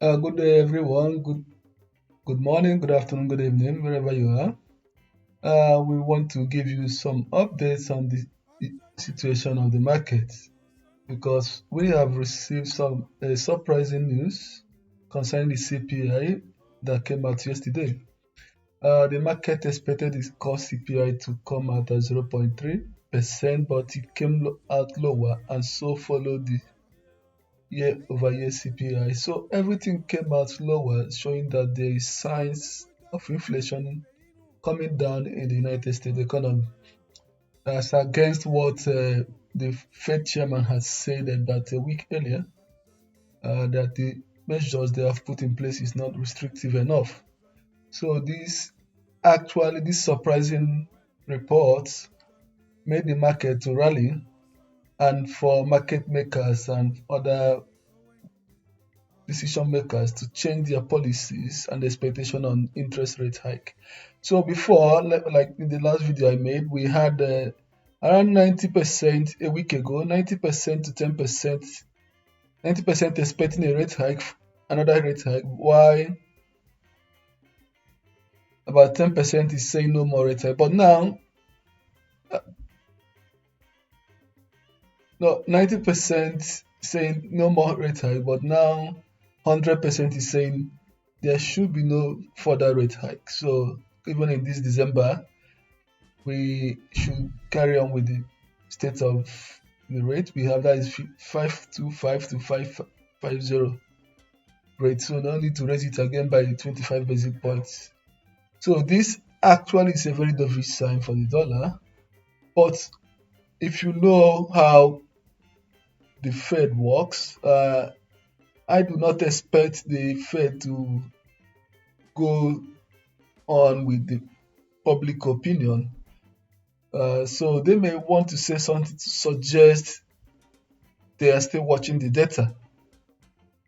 Good day, everyone. Good morning, good afternoon, good evening, wherever you are. We want to give you some updates on the situation of the market because we have received some surprising news concerning the CPI that came out yesterday. The market expected the core CPI to come out at 0.3%, but it came out lower and so followed the year-over-year CPI. So everything came out lower, showing that there is signs of inflation coming down in the United States economy. That's against what the Fed chairman had said about a week earlier, that the measures they have put in place is not restrictive enough. So this surprising report made the market to rally, and for market makers and other decision makers to change their policies and expectation on interest rate hike. So before, like in the last video I made, we had around 90% a week ago, 90% to 10%, 90% expecting a rate hike, another rate hike, while about 10% is saying no more rate hike. But now, uh, no, 90% saying no more rate hike, but now 100% is saying there should be no further rate hike. So even in this December, we should carry on with the state of the rate we have, that is 525 to 550 rate. So no need to raise it again by 25 basic points. So this actually is a very dovish sign for the dollar. But if you know how the Fed works, I do not expect the Fed to go on with the public opinion. So they may want to say something to suggest they are still watching the data.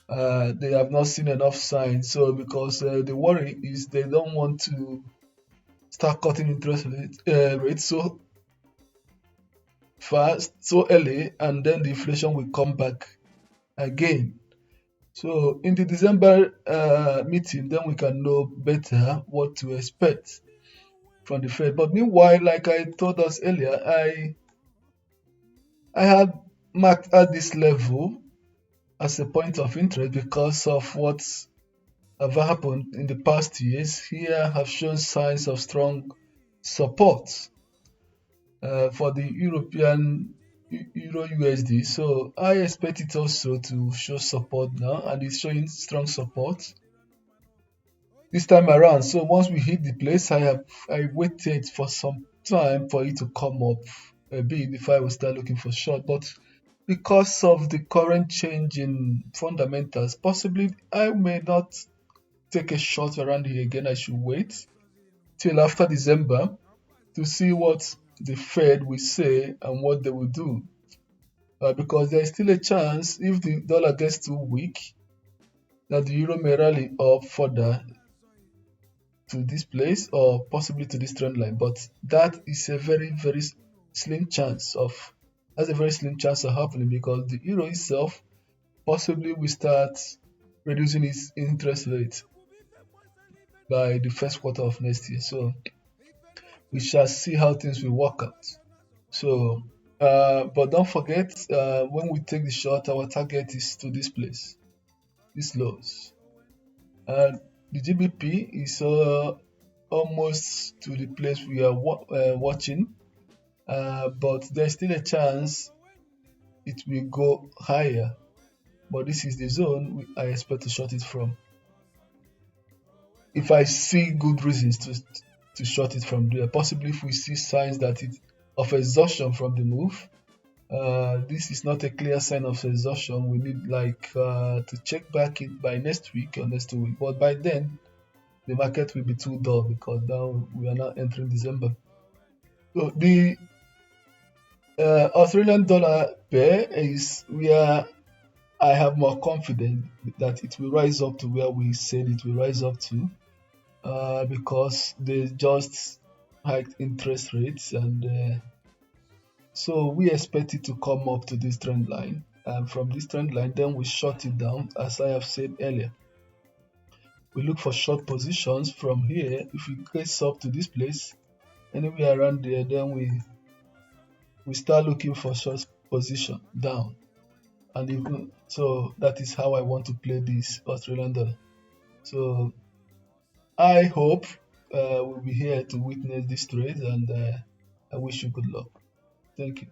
They have not seen enough signs. So because the worry is they don't want to start cutting interest rates so fast, so early, and then the inflation will come back again. So in the December meeting, then we can know better what to expect from the Fed. But meanwhile, like I told us earlier, I had marked at this level as a point of interest because of what have happened in the past years. Here have shown signs of strong support for the European Euro USD. So I expect it also to show support now, and it's showing strong support this time around. So once we hit the place, I waited for some time for it to come up a bit before I will start looking for short. But because of the current change in fundamentals, possibly I may not take a short around here again. I should wait till after December to see what the Fed will say and what they will do. Because there is still a chance, if the dollar gets too weak, that the euro may rally up further to this place or possibly to this trend line. But that is a very, very slim chance of that's a very slim chance of happening, because the euro itself possibly will start reducing its interest rate by the first quarter of next year. So we shall see how things will work out. So, but don't forget, when we take the short, our target is to this place, this lows. And the GBP is almost to the place we are watching, but there's still a chance it will go higher. But this is the zone I expect to short it from. If I see good reasons to short it from there, possibly if we see signs that of exhaustion from the move. This is not a clear sign of exhaustion. We need to check back it by next week or next 2 weeks. But by then, the market will be too dull because now we are now entering December. So the Australian dollar pair is where I have more confidence that it will rise up to where we said it will rise up to, because they just hiked interest rates, and so we expect it to come up to this trend line. And from this trend line, then we shut it down, as I have said earlier. we look for short positions from here. If we get up to this place, anywhere around there, then we start looking for short position down. And even so, that is how I want to play this Australian dollar. So I hope we'll be here to witness this trade, and I wish you good luck. Thank you.